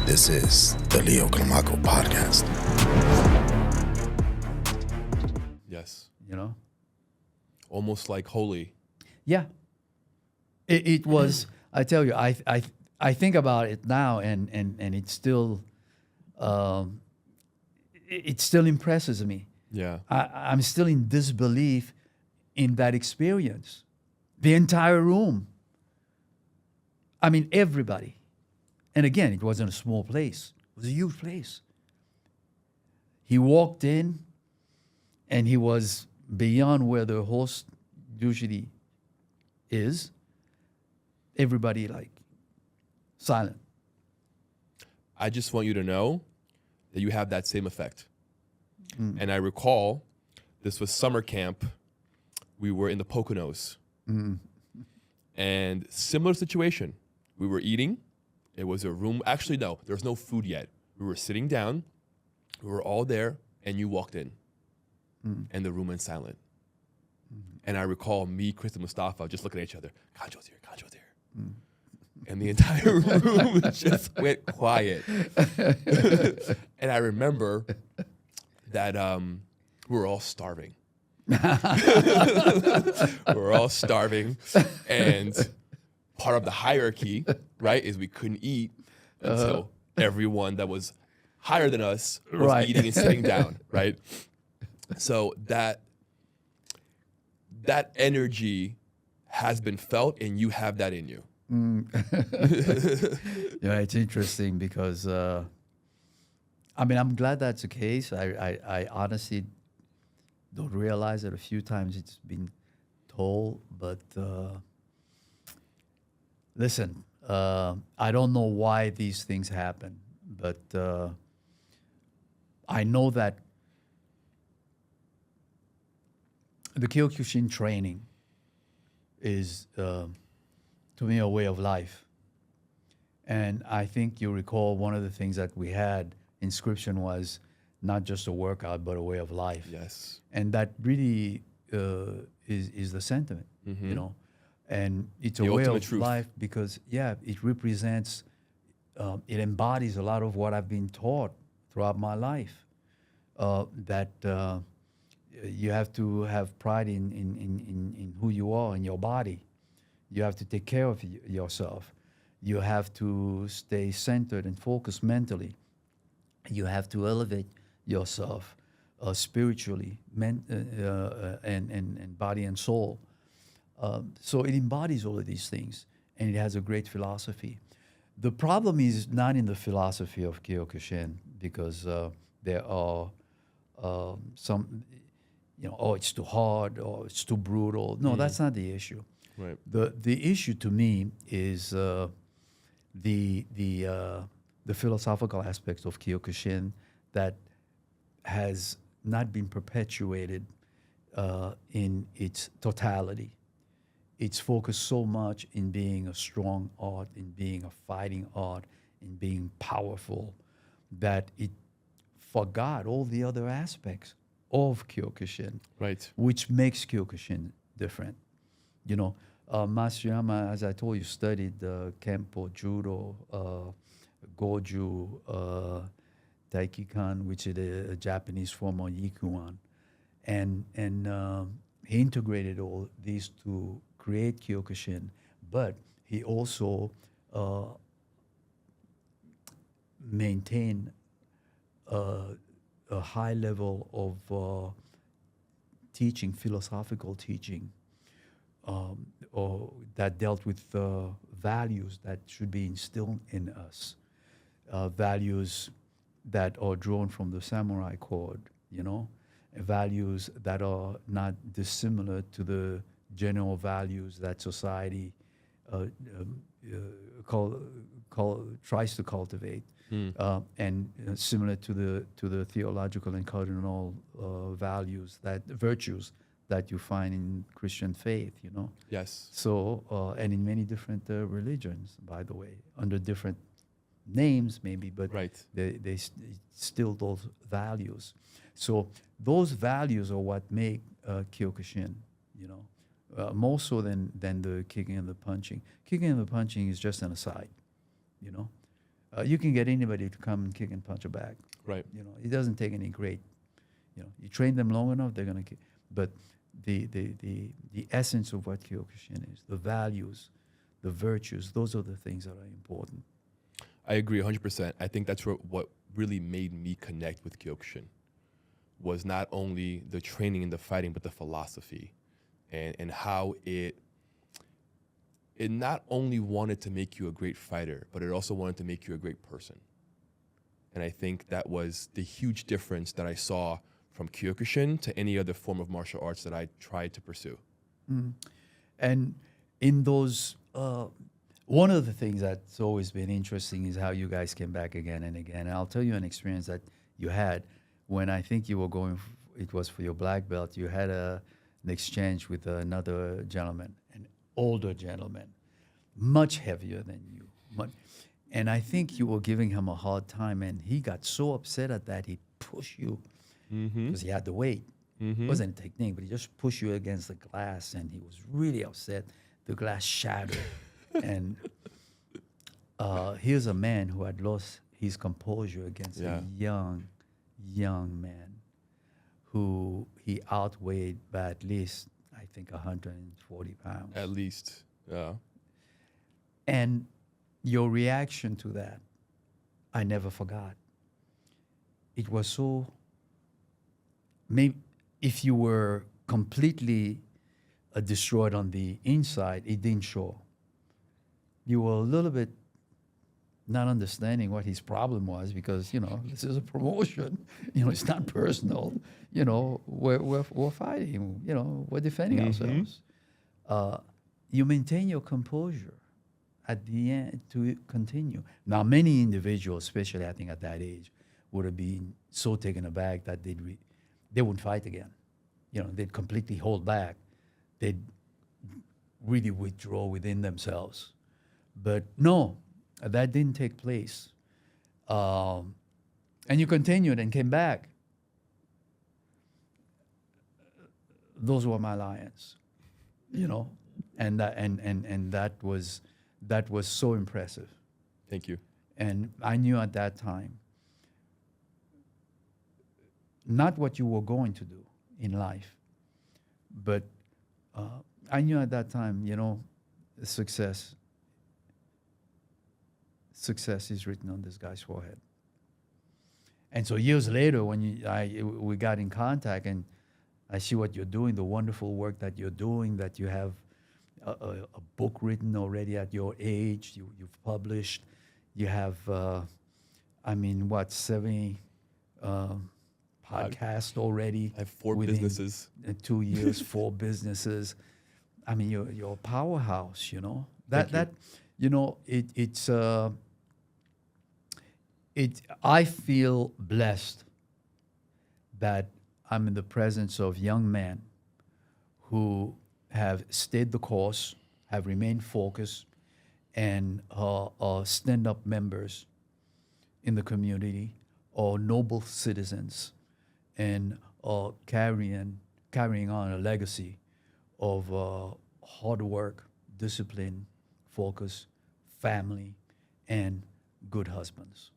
This is the Leo Climaco podcast. Yes. You know? Almost like holy. Yeah. It was, I tell you, I think about it now and it's still, it still impresses me. Yeah. I'm still in disbelief in that experience. The entire room. I mean, everybody. And again, it wasn't a small place. It was a huge place. He walked in and he was beyond where the host usually is. Everybody like silent. I just want you to know that you have that same effect. And I recall this was summer camp. We were in the Poconos. And similar situation. We were eating. It was a room. Actually, no, there was no food yet. We were sitting down. We were all there, and you walked in. And the room went silent. And I recall me, Chris, and Mustafa just looking at each other. Kancho's here, Kancho's here. And the entire room just went quiet. And I remember that we were all starving. We were all starving. And part of the hierarchy, right, is we couldn't eat until everyone that was higher than us was eating and sitting down, right? So that energy has been felt, and you have that in you. Yeah, it's interesting because, I mean, I'm glad that's the case. I honestly don't realize it. A few times it's been told, but listen, I don't know why these things happen, but I know that the Kyokushin training is, to me, a way of life. And I think you recall one of the things that we had inscription was not just a workout, but a way of life. Yes. And that really is the sentiment, you know. And it's a way of truth. life because, yeah, it represents, it embodies a lot of what I've been taught throughout my life, that you have to have pride in who you are, in your body. You have to take care of yourself. You have to stay centered and focused mentally. You have to elevate yourself spiritually, and body and soul. So it embodies all of these things, and it has a great philosophy. The problem is not in the philosophy of Kyokushin, because there are some, it's too hard or it's too brutal. No, that's not the issue. Right. The issue to me is the philosophical aspects of Kyokushin that has not been perpetuated in its totality. It's focused so much in being a strong art, in being a fighting art, in being powerful, that it forgot all the other aspects of Kyokushin, Right. which makes Kyokushin different. Masuyama, as I told you, studied Kempo, Judo, Goju, Taikikan, which is a Japanese form of Yikuan. And he integrated all these to create Kyokushin, but he also maintained a high level of teaching, philosophical teaching, or that dealt with values that should be instilled in us, values that are drawn from the samurai code, values that are not dissimilar to the general values that society tries to cultivate, and similar to the theological and cardinal virtues that you find in Christian faith, Yes. So, and in many different religions, by the way, under different names maybe, but Right. they still those values. So those values are what make Kyokushin, more so than the kicking and the punching. Kicking and the punching is just an aside, You can get anybody to come and kick and punch a bag. Right. You know, it doesn't take any great. You know, you train them long enough, they're gonna kick. But the essence of what Kyokushin is, the values, the virtues, those are the things that are important. I agree 100%. I think that's what really made me connect with Kyokushin was not only the training and the fighting, but the philosophy and how it not only wanted to make you a great fighter, but it also wanted to make you a great person. And I think that was the huge difference that I saw from Kyokushin to any other form of martial arts that I tried to pursue. And in those, one of the things that's always been interesting is how you guys came back again and again. And I'll tell you an experience that you had when I think you were going, it was for your black belt, you had an exchange with another gentleman, an older gentleman, much heavier than you. And I think you were giving him a hard time, and he got so upset at that, he pushed you because he had the weight. It wasn't a technique, but he just pushed you against the glass, and he was really upset. The glass shattered. And here's a man who had lost his composure against a young man who he outweighed by at least, I think, 140 pounds. At least, yeah. And your reaction to that, I never forgot. It was so, maybe if you were completely destroyed on the inside, it didn't show. You were a little bit not understanding what his problem was because, you know, this is a promotion. You know, it's not personal. You know, we're fighting. You know, we're defending ourselves. You maintain your composure at the end to continue. Now, many individuals, especially I think at that age, would have been so taken aback that they wouldn't fight again. You know, they'd completely hold back. They'd really withdraw within themselves. But no, that didn't take place. And you continued and came back. Those were my lions, you know, and that was so impressive. Thank you. And I knew at that time not what you were going to do in life, but I knew at that time, you know, success is written on this guy's forehead. And so years later, when we got in contact, and I see what you're doing, the wonderful work that you're doing, that you have a book written already at your age, you've published, you have, 70 podcasts already. I have 4 businesses. 2 years, 4 businesses. I mean, you're a powerhouse, you know. I feel blessed that I'm in the presence of young men who have stayed the course, have remained focused, and are stand-up members in the community, or noble citizens, and are carrying on a legacy of hard work, discipline, focus, family, and good husbands.